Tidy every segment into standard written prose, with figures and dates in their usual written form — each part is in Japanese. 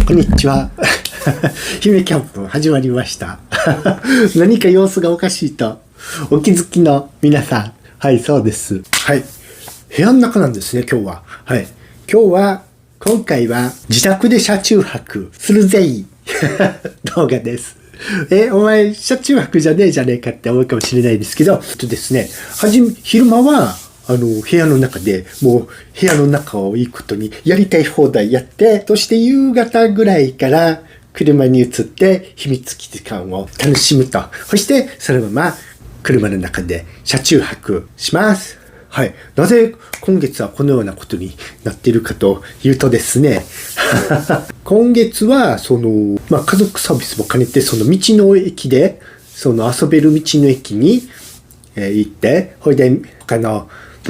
こんにちは。姫キャンプ始まりました。何か様子がおかしいとお気づきの皆さん。はい、そうです。はい。部屋の中なんですね、今日は。はい。今回は自宅で車中泊するぜい動画です。お前車中泊じゃねえじゃねえかって思うかもしれないですけど、ですね、昼間は部屋の中でもう部屋の中をいいことにやりたい放題やって、そして夕方ぐらいから車に移って秘密基地感を楽しむと。そしてそのまま車の中で車中泊します。はい。なぜ今月はこのようなことになっているかというとですね、今月は家族サービスも兼ねて道の駅で遊べる道の駅に行って、ほいで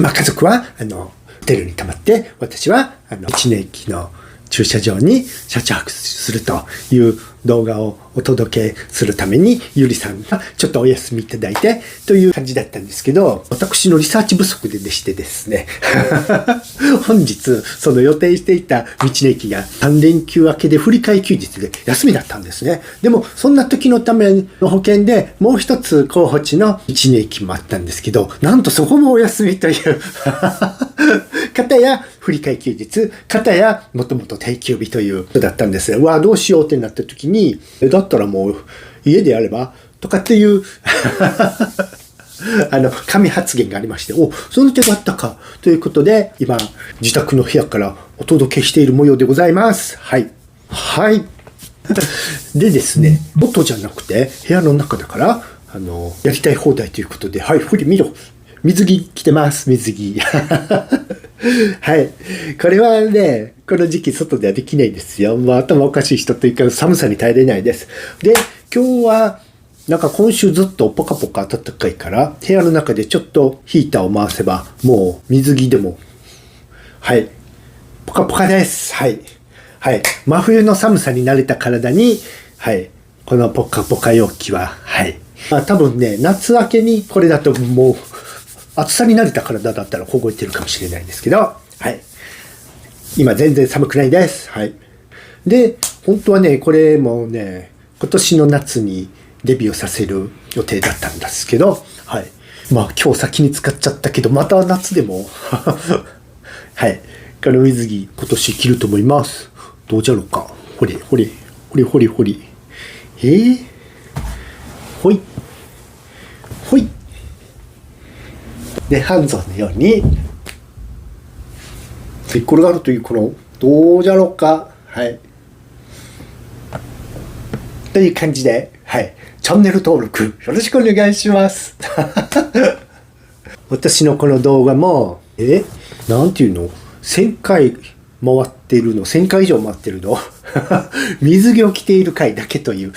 家族はホテルに泊まって、私は道の駅の駐車場に車中泊するという動画をお届けするために、ゆりさんがちょっとお休みいただいてという感じだったんですけど、私のリサーチ不足でしてですね本日予定していた道の駅が3連休明けで振り替え休日で休みだったんですね。でもそんな時のための保険でもう一つ候補地の道の駅もあったんですけど、なんとそこもお休みという片や振り替え休日、片やもともと定休日ということだったんですね。どうしようってなった時に、だったらもう家でやればとかっていう神発言がありまして、その手があったかということで、今自宅の部屋からお届けしている模様でございます。はいはいでですね、外じゃなくて部屋の中だからやりたい放題ということで、はい、ほり見ろ、水着着てます、水着はい。これはね、この時期外ではできないですよ。頭おかしい人というか寒さに耐えれないです。で、今日は今週ずっとポカポカ暖かいから、部屋の中でちょっとヒーターを回せば、もう水着でも、はい、ポカポカです。はい。はい。真冬の寒さに慣れた体に、はい、このポカポカ陽気は、はい。多分ね、夏明けにこれだともう、暑さに慣れた体だったら凍えてるかもしれないんですけど、はい。今全然寒くないです。はい。で、本当はね、これもね、今年の夏にデビューさせる予定だったんですけど、はい。今日先に使っちゃったけど、また夏でも、はい。この水着、今年着ると思います。どうじゃろうか。ほり。ほい。ほい。で、ハンゾンのように寝っ転がるというどうじゃろうか。はい。という感じで、はい。チャンネル登録よろしくお願いします。私のこの動画も、なんていうの ?1000 回回ってるの ?1000 回以上回ってるの水着を着ている回だけという。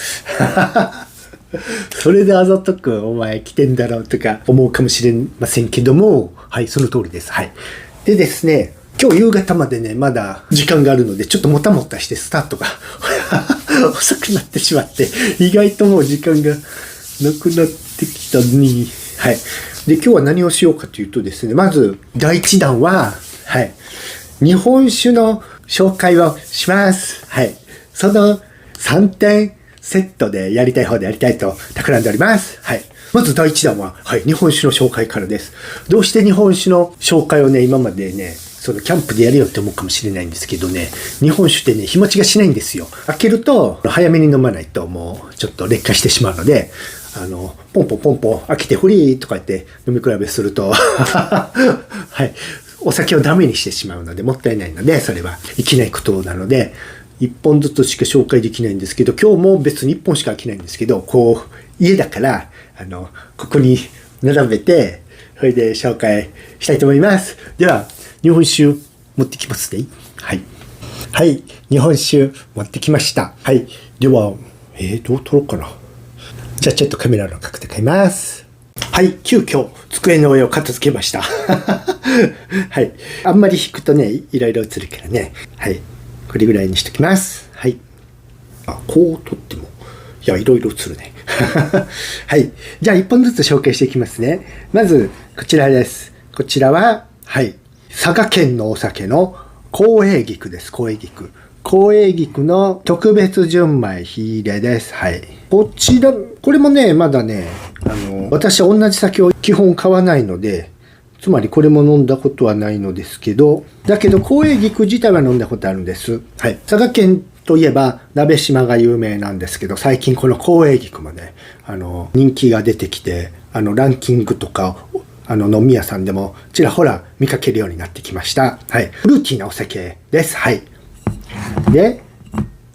それであざとくお前着てんだろうとか思うかもしれませんけども、はい、その通りです。はい。でですね、今日夕方までね、まだ時間があるので、ちょっともたもたしてスタートが遅くなってしまって、意外ともう時間がなくなってきたのに、はい。で、今日は何をしようかというとですね、まず第一弾は、はい、日本酒の紹介をします。はい。その3点、セットでやりたい方でやりたいと企んでおります。はい。まず第一弾は、はい、日本酒の紹介からです。どうして日本酒の紹介をね、今までね、キャンプでやるよって思うかもしれないんですけどね、日本酒ってね、日持ちがしないんですよ。開けると、早めに飲まないともうちょっと劣化してしまうので、ポンポン開けてフリーとか言って飲み比べすると、はい、お酒をダメにしてしまうので、もったいないので、それはいけないことなので、1本ずつしか紹介できないんですけど、今日も別に1本しか開けないんですけど、家だから、ここに並べて、それで紹介したいと思います。では、日本酒持ってきますね。はい。はい、日本酒持ってきました。はい。では、どう撮ろうかな。じゃあちょっとカメラの角度変えます。はい、急遽机の上を片付けました。はい。あんまり引くとね、いろいろ映るからね。はい。これぐらいにしときます。はい。こう撮っても、いろいろ映るね。はい。じゃあ一本ずつ紹介していきますね。まず、こちらです。こちらは、はい。佐賀県のお酒の紅栄菊です。紅栄菊。紅栄菊の特別純米火入れです。はい。こちら、これもね、まだね、私は同じ酒を基本買わないので、つまりこれも飲んだことはないのですけど、だけど紅栄菊自体は飲んだことあるんです。はい。佐賀県といえば鍋島が有名なんですけど、最近この紅栄菊もね、人気が出てきて、ランキングとか、飲み屋さんでもちらほら見かけるようになってきました。はい。フルーティーなお酒です。はい。で、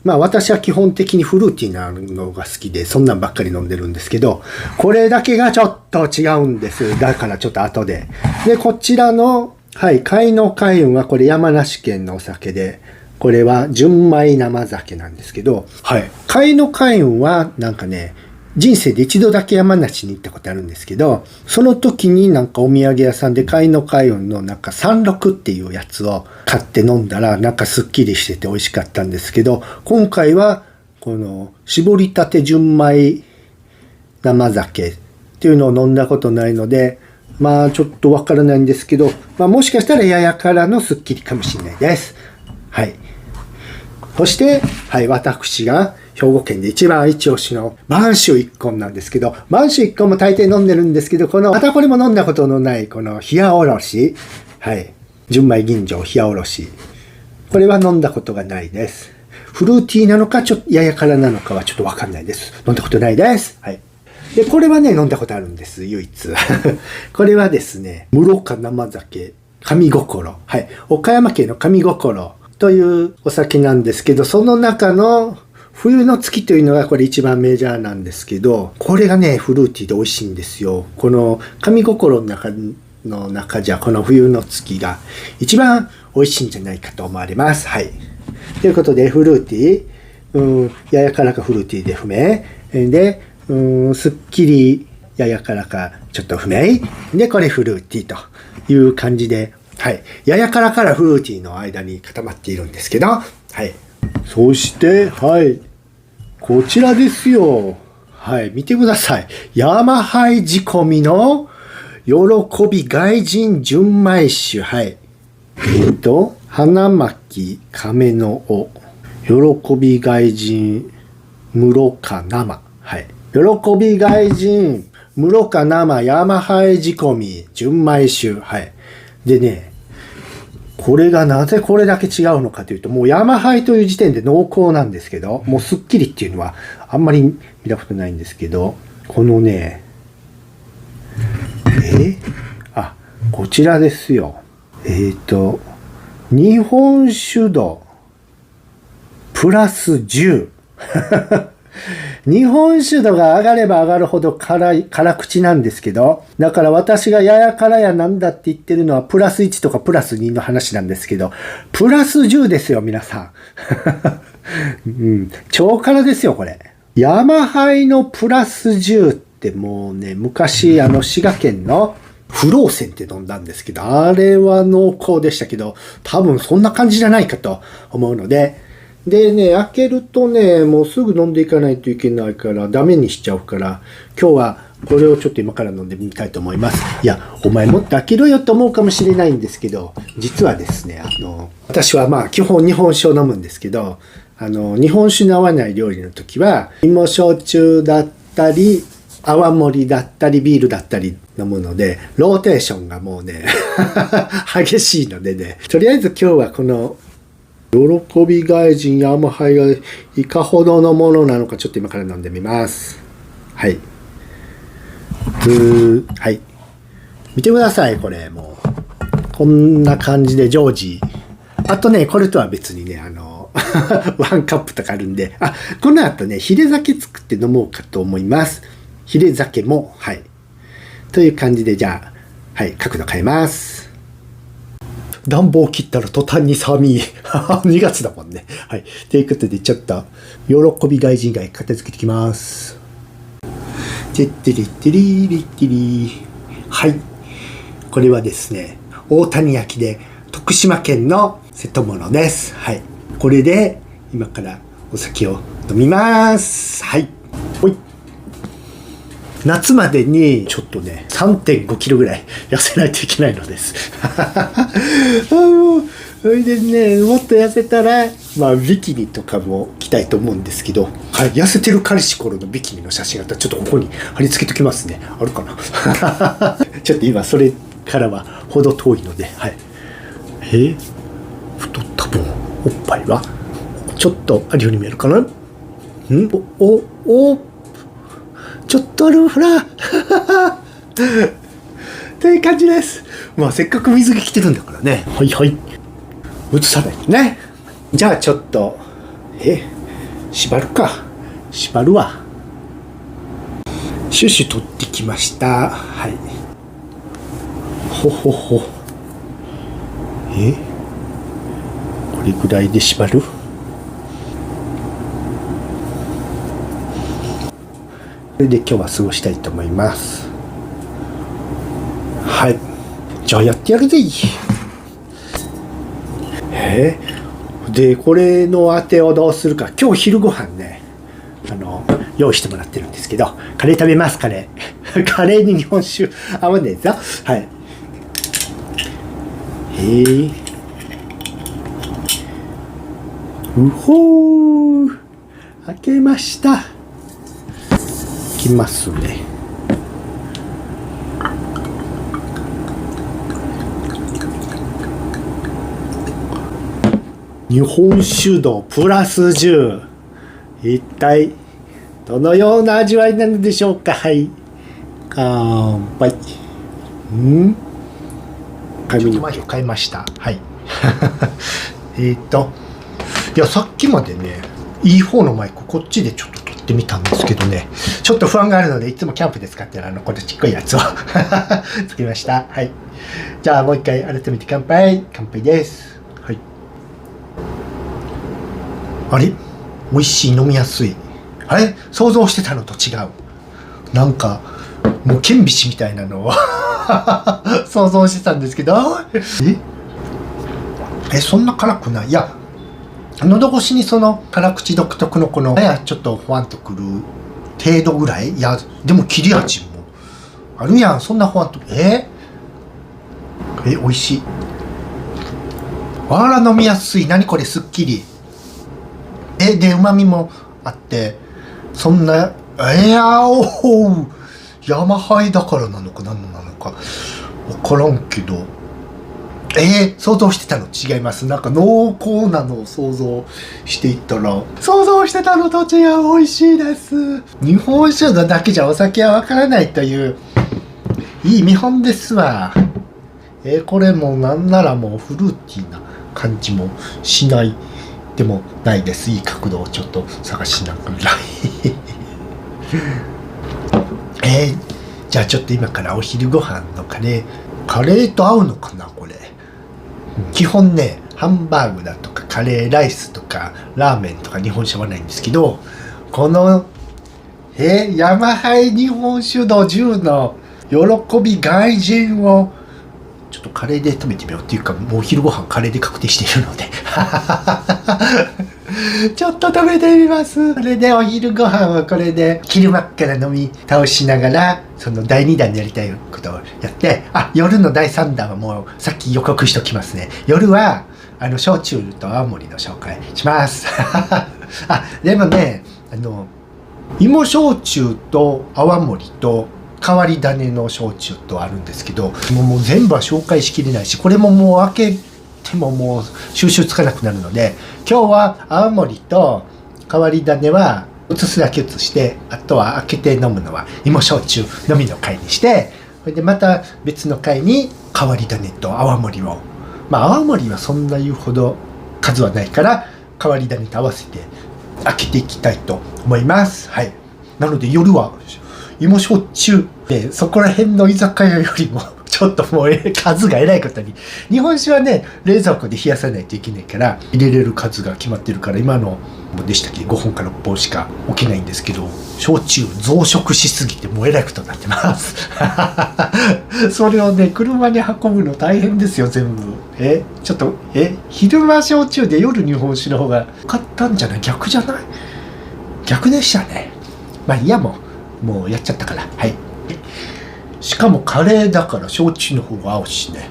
まあ私は基本的にフルーティーなのが好きで、そんなんばっかり飲んでるんですけど、これだけがちょっと違うんです。だからちょっと後で。で、こちらの、はい、甲斐の海運はこれ山梨県のお酒で、これは純米生酒なんですけど、はい。甲斐の海運はなんかね、人生で一度だけ山梨に行ったことあるんですけど、その時になんかお土産屋さんで甲斐の海運のなんか36っていうやつを買って飲んだらなんかすっきりしてて美味しかったんですけど、今回はこの絞りたて純米生酒っていうのを飲んだことないので、まあちょっとわからないんですけど、まあもしかしたらややからのすっきりかもしれないです。はい。そして、はい、私が兵庫県で一番一押しの播州一本なんですけど、播州一本も大抵飲んでるんですけど、またこれも飲んだことのないこの冷やおろし、はい、純米吟醸冷やおろし。これは飲んだことがないです。フルーティーなのか、ちょっとやや辛なのかはちょっとわかんないです。飲んだことないです。はい。で、これはね、飲んだことあるんです、唯一。これはですね、室賀生酒、上心。はい。岡山県の上心というお酒なんですけど、その中の冬の月というのがこれ一番メジャーなんですけど、これがね、フルーティーで美味しいんですよ。この上心の中じゃ、この冬の月が一番美味しいんじゃないかと思われます。はい。ということで、フルーティー、ややからかフルーティーで不明。で、すっきりややからかちょっと不明。で、これフルーティーという感じで、はい。ややからからフルーティーの間に固まっているんですけど、はい。そして、はい。こちらですよ。はい。見てください。山灰仕込みの喜び外人純米酒。はい。花巻亀の尾。喜び外人室賀生。はい。喜び外人室賀生山灰仕込み純米酒。はい。でね、これがなぜこれだけ違うのかというと、もう山灰という時点で濃厚なんですけど、もうすっきりっていうのはあんまり見たことないんですけど、このね、こちらですよ。日本酒度プラス10。日本酒度が上がれば上がるほど辛口なんですけど、だから私がやや辛やなんだって言ってるのはプラス1とかプラス2の話なんですけど、プラス10ですよ、皆さん。超辛ですよ、これ。山灰のプラス10ってもうね、昔滋賀県の不老泉って飲んだんですけど、あれは濃厚でしたけど、多分そんな感じじゃないかと思うので、でね、開けるとね、もうすぐ飲んでいかないといけないからダメにしちゃうから、今日はこれをちょっと今から飲んでみたいと思います。いや、お前もっと開けろよと思うかもしれないんですけど、実はですね、私はまあ基本日本酒を飲むんですけど、日本酒の合わない料理の時は、芋焼酎だったり、泡盛だったり、ビールだったり飲むので、ローテーションがもうね、激しいのでね、とりあえず今日はこの、喜び外人山灰がいかほどのものなのかちょっと今から飲んでみます。はい。はい。見てください、これ。もう。こんな感じで常時。あとね、これとは別にね、ワンカップとかあるんで、この後ね、ヒレ酒作って飲もうかと思います。ヒレ酒も、はい。という感じで、じゃあ、はい、角度変えます。暖房切ったら途端に寒い。2月だもんね。はい。ということで、ちょっと、喜び外人街片付けてきます。てってりってりりってり。はい。これはですね、大谷焼で徳島県の瀬戸物です。はい。これで、今からお酒を飲みます。はい。ほい。夏までにちょっとね 3.5 キロぐらい痩せないといけないのです。もうそれでね、もっと痩せたらまあビキニとかも着たいと思うんですけど、はい、痩せてる彼氏頃のビキニの写真あったらちょっとここに貼り付けときますね。あるかなちょっと今それからはほど遠いので、はい。太った分おっぱいはちょっとあるように見えるかな。ちょっとあるほらという感じです。まあせっかく水着着てるんだからね。はいはい。映さないね。じゃあちょっと縛るか。縛るわ。シュシュ取ってきました。はい。ほほほ。これぐらいで縛る？それで今日は過ごしたいと思います。はい。じゃあやってやるぜ。でこれの当てをどうするか。今日昼ご飯ね、用意してもらってるんですけど、カレー食べます。カレーカレーに日本酒合わねえぞ。はい。うほー、開けました。いきますね。日本酒度プラス10。一体どのような味わいなのでしょうか。はい、乾杯。紙に買いました。はいいやさっきまでね、いい方のマイクこっちでちょっと撮ってみたんですけどね、ちょっと不安があるのでいつもキャンプで使ってるこれちっこいやつをつけました。はい。じゃあもう一回改めて乾杯。乾杯です。はい。あれ、美味しい、飲みやすい。あれ、想像してたのと違う。なんかもう顕微鏡みたいなのを想像してたんですけど、そんな辛くない。いや、喉越しにその辛口独特のこのちょっとほわんとくる程度ぐらい。いやでも切れ味もあるやん。そんなほわんと美味しい。あら飲みやすい。何これ、すっきり。で旨味もあって、そんな山ハイだからなのか何なのか分からんけど、想像してたの違います。なんか濃厚なのを想像していったら、想像してたのと違う。美味しいです。日本酒だけじゃお酒は分からないといういい見本ですわ。これもなんならもうフルーティーな感じもしないでもないです。いい角度をちょっと探しながらじゃあちょっと今からお昼ご飯のカレーと合うのかなこれ。基本ね、ハンバーグだとかカレーライスとかラーメンとか日本酒はないんですけど、この山ハイ日本酒度10の喜び外人をちょっとカレーで食べてみよう。っていうかもうお昼ご飯カレーで確定しているのでちょっと食べてみます。それでお昼ご飯はこれで昼間っから飲み倒しながら、その第2弾でやりたいことをやって、夜の第3弾はもうさっき予告しときますね。夜は焼酎と青森の紹介しますでもね、芋焼酎と泡盛と変わり種の焼酎とあるんですけど、もう全部は紹介しきれないし、これももう開けてももう収集つかなくなるので、今日は青森と変わり種は移すだけ移して、あとは開けて飲むのは芋焼酎のみの回にして、それでまた別の回に変わり種と泡盛を、泡盛はそんな言うほど数はないから変わり種と合わせて開けていきたいと思います。はい。なので夜は芋焼酎で、そこら辺の居酒屋よりもちょっともう数がえらいことに、日本酒はね冷蔵庫で冷やさないといけないから入れれる数が決まってるから、今のでしたっけ5本か6本しか置けないんですけど、焼酎増殖しすぎてもうえらいことになってますそれをね車に運ぶの大変ですよ全部。ちょっと昼間焼酎で夜日本酒の方が良かったんじゃない？逆じゃない？逆でしたね。いやもうやっちゃったから。はい。しかもカレーだから焼酎の方が合うしね、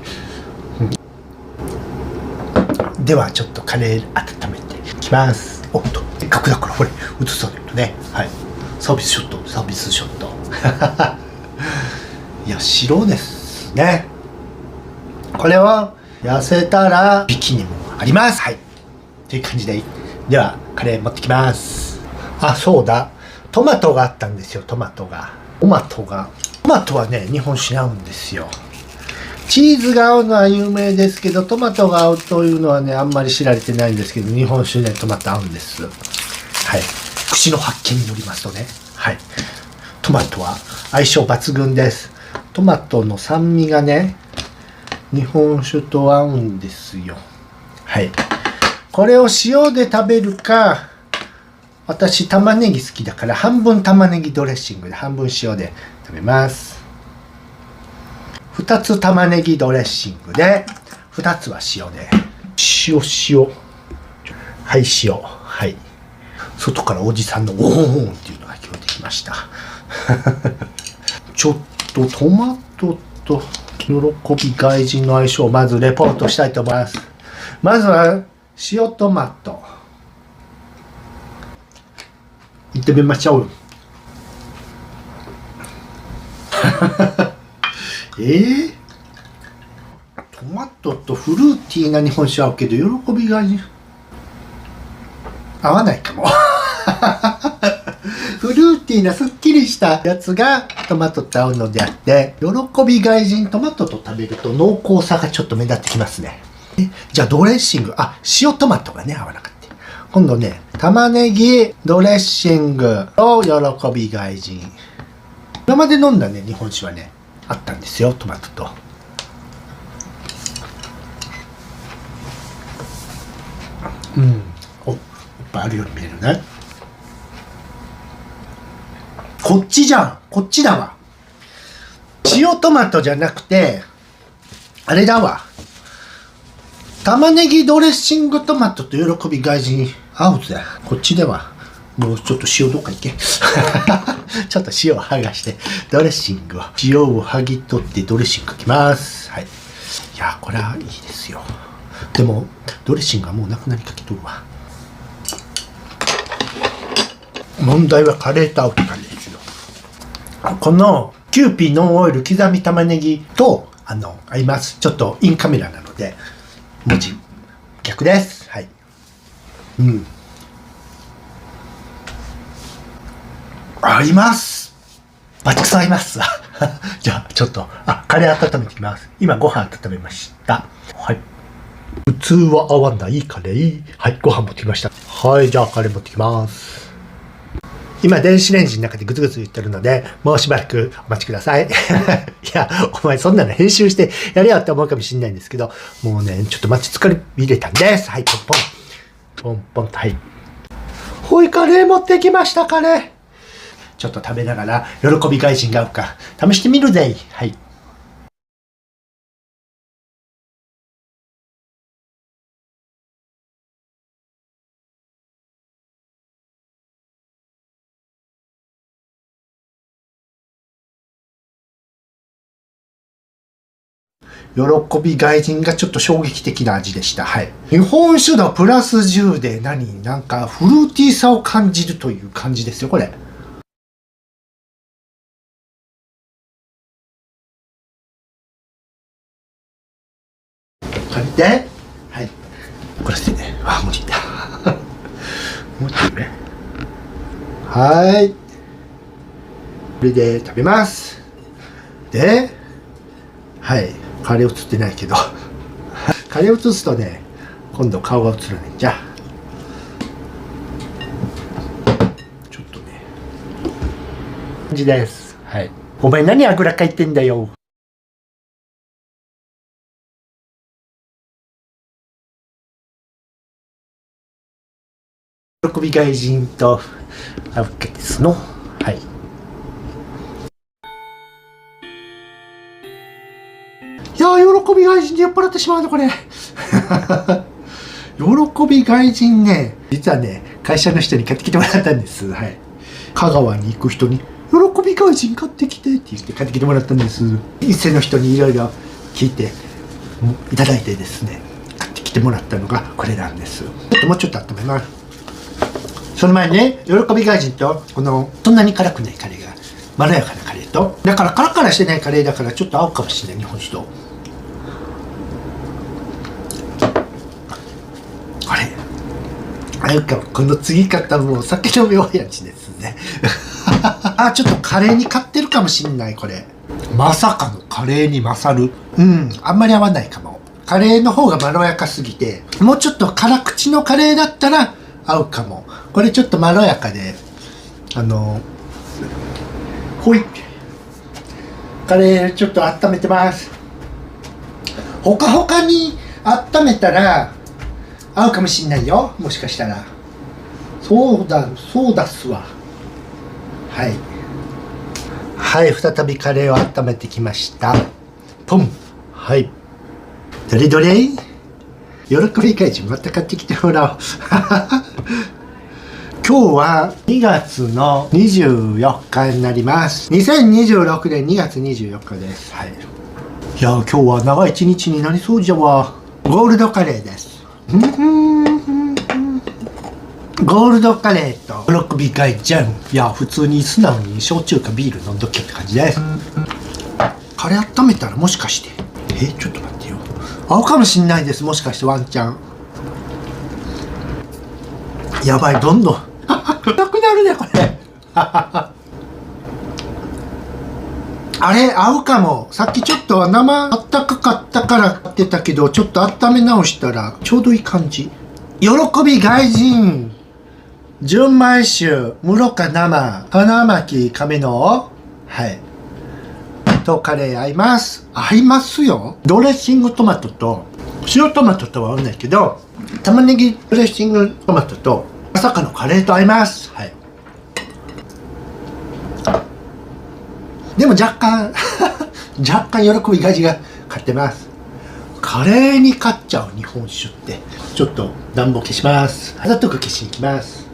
ではちょっとカレー温めていききます。おっと、せっかくだからこれ映さないとね。はい、サービスショット、サービスショット。いや、白ですね。これは痩せたらビキニもあります。はい、という感じで、ではカレー持ってきます。あ、そうだ、トマトがあったんですよ。トマトはね、日本酒に合うんですよ。チーズが合うのは有名ですけど、トマトが合うというのはね、あんまり知られてないんですけど、日本酒ね、トマト合うんです。はい、口の発見によりますとね、はい、トマトは相性抜群です。トマトの酸味がね、日本酒と合うんですよ。はい、これを塩で食べるか、私玉ねぎ好きだから半分玉ねぎドレッシングで半分塩で食べます。2つ玉ねぎドレッシングで2つは塩で、塩はい、塩。はい、外からおじさんのオーンっていうのが聞こえてきました。ちょっとトマトと喜び外人の相性をまずレポートしたいと思います。まずは塩トマトいってみましょう。トマトとフルーティーな日本酒合うけど、喜びが合わないかも。フルーティーなすっきりしたやつがトマトと合うのであって、喜び外人トマトと食べると濃厚さがちょっと目立ってきますね。じゃあドレッシング、塩トマトがね合わなかった。今度ね、玉ねぎドレッシングと喜び外人。今まで飲んだね日本酒はねあったんですよ、トマトと。お、いっぱいあるように見えるね。こっちじゃん、こっちだわ。塩トマトじゃなくてあれだわ、玉ねぎドレッシングトマトと喜び外人合うぜ。こっちではもうちょっと塩どっか行け。ちょっと塩を剥がしてドレッシングを、塩を剥ぎ取ってドレッシングかけます。はい、いやこれはいいですよ。でもドレッシングはもうなくなりかけとるわ。問題はカレーと合うって感じですよ。このキューピーノンオイル刻み玉ねぎと合います。ちょっとインカメラなので文字逆です。はい、合います。バチクソ合います。じゃあちょっとカレー温めてきます。今ご飯温めました。はい、普通は合わないカレー。はい、ご飯持ってきました。はい、じゃあカレー持ってきます。今電子レンジの中でグツグツ言ってるので、もうしばらくお待ちください。いや、お前そんなの編集してやれよって思うかもしれないんですけど、もうね、ちょっと待ち疲れ入れたんです。はい、ポンポン。ポンポンと、はい。ほい、カレー持ってきました、カレー。ちょっと食べながら、喜び外人が合うか、試してみるぜ。はい。喜び外人がちょっと衝撃的な味でした。はい。日本酒のプラス10でなんかフルーティーさを感じるという感じですよ、これ。借りて。はい。これしてね。無理だ。もうちょいね。はい。これで食べます。で、はい。カレー映ってないけど。カレー映すとね、今度顔が映らないんじゃ。ちょっとね。感じです。はい。お前何あぐらかいてんだよ。喜び外人と合うわけですの。はい。いやー、喜び外人で酔っ払ってしまうのこれ。喜び外人ね、実はね、会社の人に買ってきてもらったんです。はい。香川に行く人に、喜び外人買ってきてって言って買ってきてもらったんです。店の人にいろいろ聞いていただいてですね、買ってきてもらったのがこれなんです。もうちょっと温めます。その前にね、喜び外人とこのそんなに辛くないカレーがまろやかなカレーと、だからカラカラしてないカレーだからちょっと合うかもしれない、日本酒と。あれなんかこの継ぎ方もお酒の妙やちですねあ、ちょっとカレーに勝ってるかもしんない、これ。まさかのカレーに勝る。あんまり合わないかも。カレーの方がまろやかすぎて、もうちょっと辛口のカレーだったら合うかも。これちょっとまろやかで、ほい。カレーちょっと温めてます。ほかほかに温めたら合うかもしんないよ、もしかしたら。そうだっすわ。はい、再びカレーを温めてきました。ポン。はい、どれどれ、喜び会人また買ってきてもらおう今日は2月の24日になります。2026年2月24日です。はい、いや今日は長い一日になりそうじゃわ。ゴールドカレーです。ゴールドカレーと喜び会じゃん。いや普通に素直に焼酎かビール飲んどけって感じです。カレー温めたらもしかしてちょっと待ってよ、合うかもしんないです。もしかしてワンチャン。やばい、どんどんなくなるねこれあれ合うかも。さっきちょっと生あったかかったから買ってたけど、ちょっと温め直したらちょうどいい感じ。喜び外人純米酒室賀生花巻亀のとカレー合います。合いますよ。ドレッシングトマトと塩トマトとは合わないけど、玉ねぎドレッシングトマトとまさかのカレーと合います。でも若干喜び外人が買ってます。カレーに勝っちゃう日本酒って。ちょっと暖房消します。肌とか消しに行きます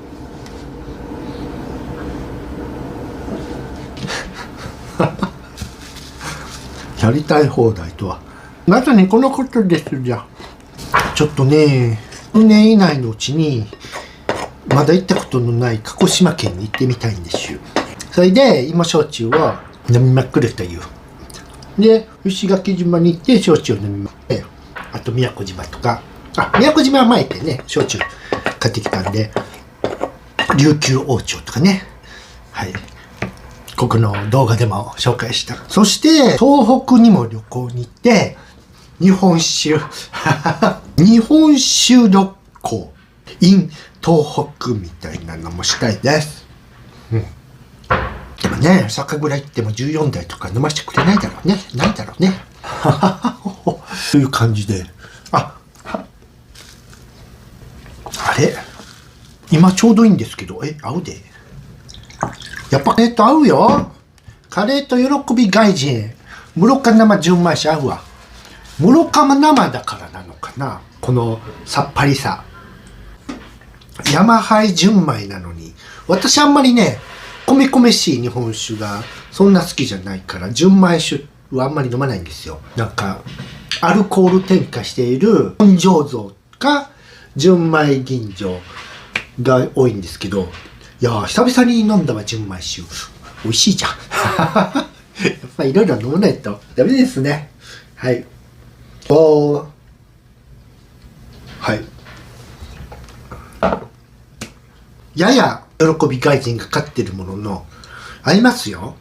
やりたい放題とはまさにこのことですじゃ。ちょっとね、数年以内のうちにまだ行ったことのない鹿児島県に行ってみたいんですよ。それで芋焼酎を飲みまくるという。で石垣島に行って焼酎を飲みまくって、あと宮古島とか、宮古島は前行ってね焼酎買ってきたんで、琉球王朝とかね、ここの動画でも紹介した。そして東北にも旅行に行って日本酒日本酒旅行 in 東北みたいなのもしたいです。でもね、酒蔵行っても14台とか飲ませてくれないだろうね。ないだろうねという感じで、あれ今ちょうどいいんですけど、合うで。やっぱカレーと合うよ。カレーと喜び外人室賀生純米酒合うわ。室賀生だからなのかな、このさっぱりさ。山ハ純米なのに、私あんまりね米しい日本酒がそんな好きじゃないから、純米酒はあんまり飲まないんですよ。なんかアルコール添加している本醸造か純米吟醸が多いんですけど、いや久々に飲んだわ純米酒。美味しいじゃんやっぱいろいろ飲まないとダメですね。やや喜び外人が勝ってるものの合いますよ。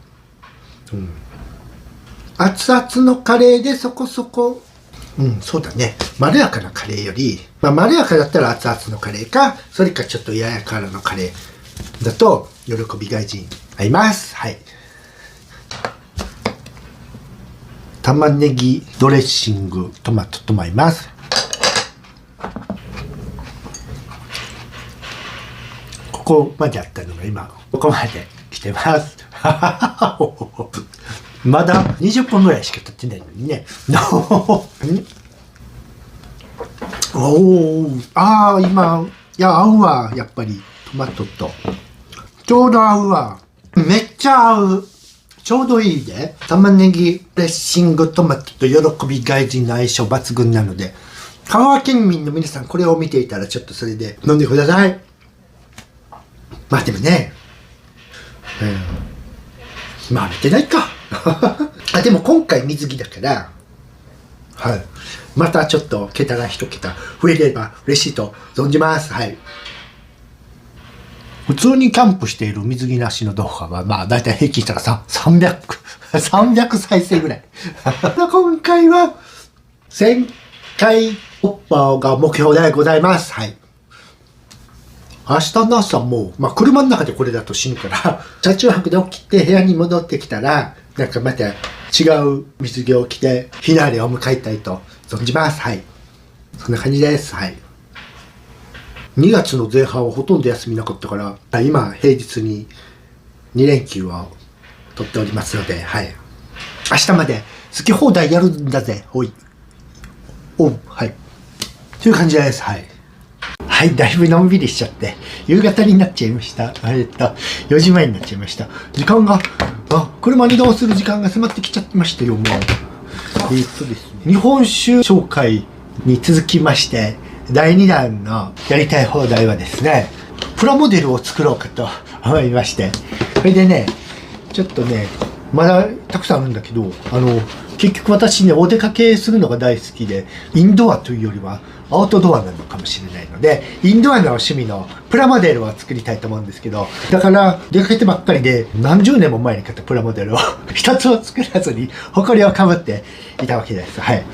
熱々のカレーでそこそこ、そうだね、まろやかなカレーより、まろやかだったら熱々のカレーか、それかちょっとやや辛のカレーだと喜び外人合います。玉ねぎドレッシングトマトとも合います。ここまであったのが今ここまで来てますまだ20分ぐらいしか経ってないのにね今合うわ。やっぱりトマトとちょうど合うわ。めっちゃ合う。ちょうどいいで。玉ねぎドレッシングトマトと喜び外人の相性抜群なので、香川県民の皆さんこれを見ていたらちょっとそれで飲んでください。まあでもね、まあ見てないか。あ、でも今回水着だから、はい。またちょっと桁が一桁増えれば嬉しいと存じます。はい。普通にキャンプしている水着なしの動画は、まあ大体平均したら300再生ぐらい。今回は1000回突破が目標でございます。はい。明日の朝も、まあ車の中でこれだと死ぬから、車中泊で起きて部屋に戻ってきたら、なんかまた違う水着を着てフィナーレを迎えたいと存じます。はい。そんな感じです。はい。2月の前半はほとんど休みなかったから、今平日に2連休を取っておりますので、はい。明日まで好き放題やるんだぜ。おい。はい。という感じです。はい。はい、だいぶのんびりしちゃって、夕方になっちゃいました。4時前になっちゃいました。時間が、車に移動する時間が迫ってきちゃってましたよ、もう。ですね、日本酒紹介に続きまして、第2弾のやりたい放題はですね、プラモデルを作ろうかと思いまして、それでね、ちょっとね、まだたくさんあるんだけど、結局私ね、お出かけするのが大好きで、インドアというよりはアウトドアなのかもしれないので、インドアの趣味のプラモデルを作りたいと思うんですけど、だから出かけてばっかりで何十年も前に買ったプラモデルを一つを作らずに埃をかぶっていたわけです。はい。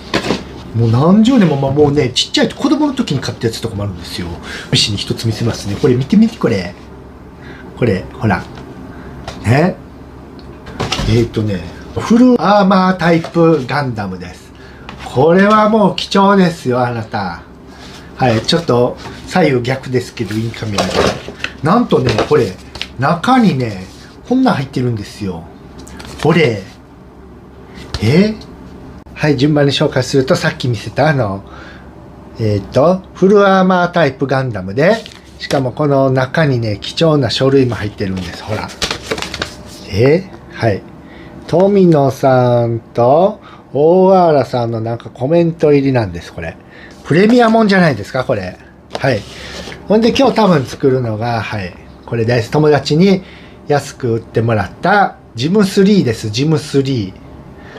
もう何十年も、もうね、ちっちゃい子供の時に買ったやつとかもあるんですよ。試しに一つ見せますね。これ見てみて、これ、ほら。ね。フルアーマータイプガンダムです。これはもう貴重ですよ、あなた。はい、ちょっと左右逆ですけど、インカメラで。なんとね、これ、中にね、こんなん入ってるんですよ。これ。はい、順番に紹介すると、さっき見せたフルアーマータイプガンダムで、しかもこの中にね、貴重な書類も入ってるんです。ほら。はい。富野さんと大原さんのなんかコメント入りなんです、これ。プレミアもんじゃないですか、これ。はい。ほんで今日多分作るのが、はい。これです。友達に安く売ってもらったジム3です、ジム3。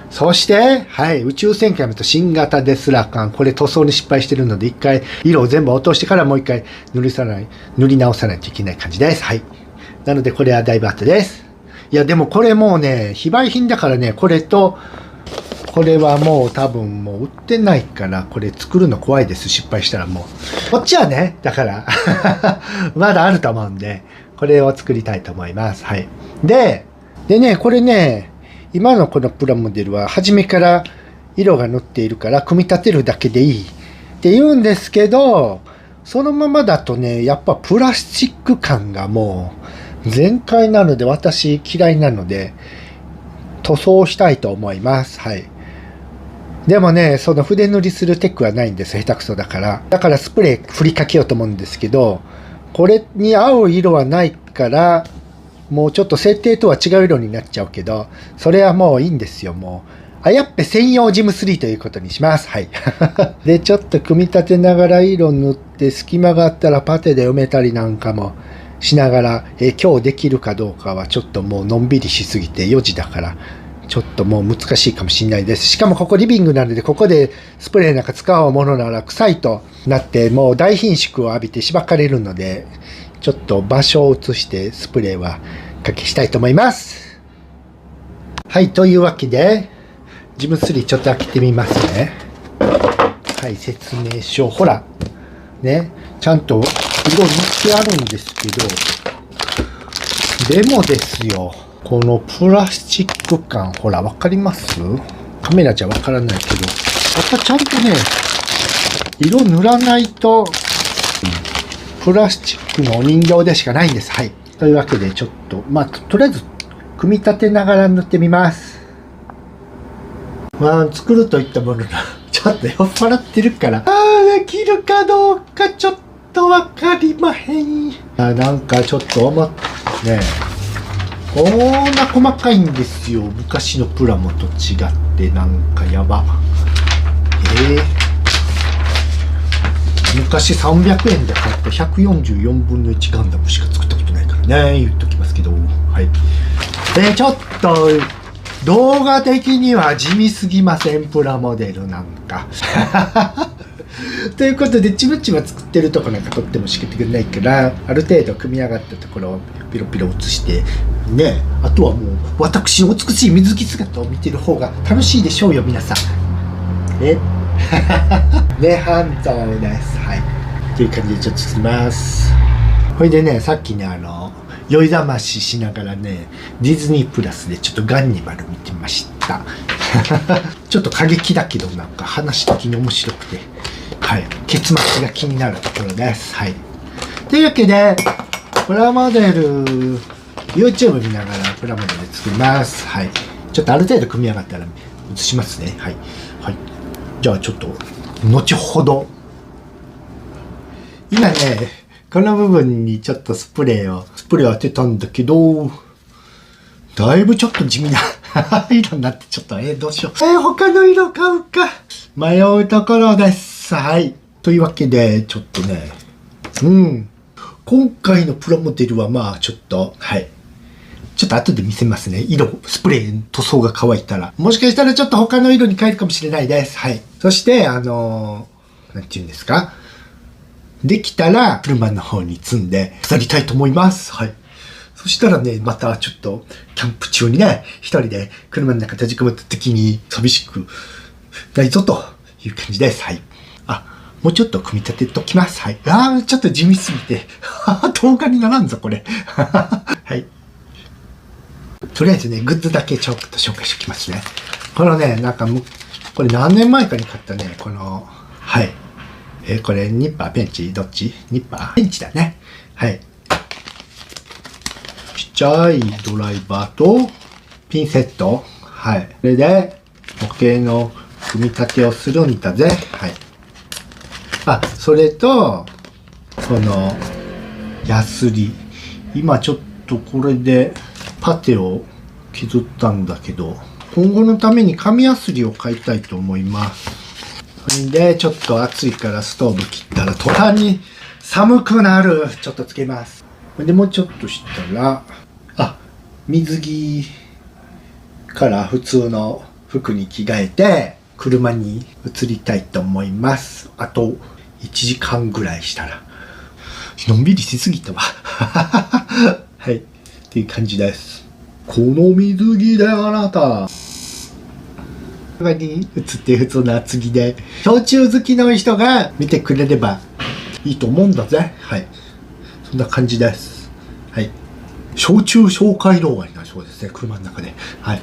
そして、はい、宇宙戦艦と新型デスラー艦。これ塗装に失敗してるので、一回色を全部落としてからもう一回塗り直さないといけない感じです。はい。なのでこれはだいぶ後です。いや、でもこれもうね、非売品だからね、これと、これはもう多分もう売ってないから、これ作るの怖いです。失敗したらもう。こっちはね、だからまだあると思うんで、これを作りたいと思います。はい。でね、これね、今のこのプラモデルは初めから色が塗っているから組み立てるだけでいいって言うんですけど、そのままだとね、やっぱプラスチック感がもう全開なので、私嫌いなので塗装したいと思います。はい。でもね、その筆塗りするテクはないんです。下手くそだから。だからスプレー振りかけようと思うんですけど、これに合う色はないから、もうちょっと設定とは違う色になっちゃうけど、それはもういいんですよ、もう。やっぱ専用ジム3ということにします。はい。で、ちょっと組み立てながら色塗って、隙間があったらパテで埋めたりなんかもしながら、今日できるかどうかはちょっともうのんびりしすぎて4時だから、ちょっともう難しいかもしれないです。しかもここリビングなので、ここでスプレーなんか使うものなら臭いとなって、もう大貧縮を浴びてしばかれるので、ちょっと場所を移してスプレーはかけしたいと思います。はい、というわけで、ジム3ちょっと開けてみますね。はい、説明書。ほら、ね、ちゃんと色塗ってあるんですけど、でもですよ、このプラスチック感、ほら、わかります？カメラじゃわからないけど、やっぱちゃんとね、色塗らないと、プラスチックのお人形でしかないんです。はい。というわけで、ちょっと、とりあえず、組み立てながら塗ってみます。作るといったものが、ちょっと酔っ払ってるから、できるかどうかちょっとわかりまへん。なんかちょっとね、こんな細かいんですよ。昔のプラモと違って、なんかやば。昔300円で買った144分の1ガンダムしか作ったことないからね、言っときますけど。はい。ちょっと、動画的には地味すぎません、プラモデルなんか。ということで、ちまちま作ってるとこなんかとってもしけてくれないから、ある程度組み上がったところをピロピロ写して、ね、あとはもう、私の美しい水着姿を見てる方が楽しいでしょうよ、皆さん。ね、半蔵です。はい。という感じでちょっと作ります。ほいでね、さっきね、酔いざまししながらね、ディズニープラスでちょっとガンニバル見てました。ちょっと過激だけど、なんか話的に面白くて、はい、結末が気になるところです。はい。というわけで、プラモデル、YouTube 見ながらプラモデル作ります。はい。ちょっとある程度組み上がったら映しますね。はい。はい。じゃあちょっと、後ほど。今ね、この部分にちょっとスプレーを当てたんだけど、だいぶちょっと地味な色になってちょっと、どうしよう。他の色買うか。迷うところです。はい。というわけで、ちょっとね、今回のプラモデルはまあちょっと、はい。ちょっと後で見せますね。スプレー、塗装が乾いたら。もしかしたらちょっと他の色に変えるかもしれないです。はい。そして、なんて言うんですか。できたら、車の方に積んで、去りたいと思います。はい。そしたらね、またちょっと、キャンプ中にね、一人で車の中閉じ込めた時に寂しくないぞという感じです。はい。もうちょっと組み立てときます。はい。ちょっと地味すぎて、動画にならんぞ、これ。はい。とりあえずね、グッズだけちょっと紹介しておきますね。このね、なんかこれ何年前かに買ったね、はい。これ、ニッパー、ペンチ、どっち？ニッパー？ペンチだね。はい。ちっちゃいドライバーと、ピンセット。はい。それで、模型の組み立てをするんだぜ。はい。それと、ヤスリ。今ちょっとこれで、パテを削ったんだけど、今後のために紙ヤスリを買いたいと思います。で、ちょっと暑いからストーブ切ったら途端に寒くなる。ちょっとつけます。で、もうちょっとしたら、水着から普通の服に着替えて、車に移りたいと思います。あと1時間ぐらいしたら。のんびりしすぎたわ。はい。っていう感じです。この水着であなた。に映って普通の厚着で焼酎好きの人が見てくれればいいと思うんだぜ。はい、そんな感じです。はい、焼酎紹介動画になりそうですね、車の中で。はい。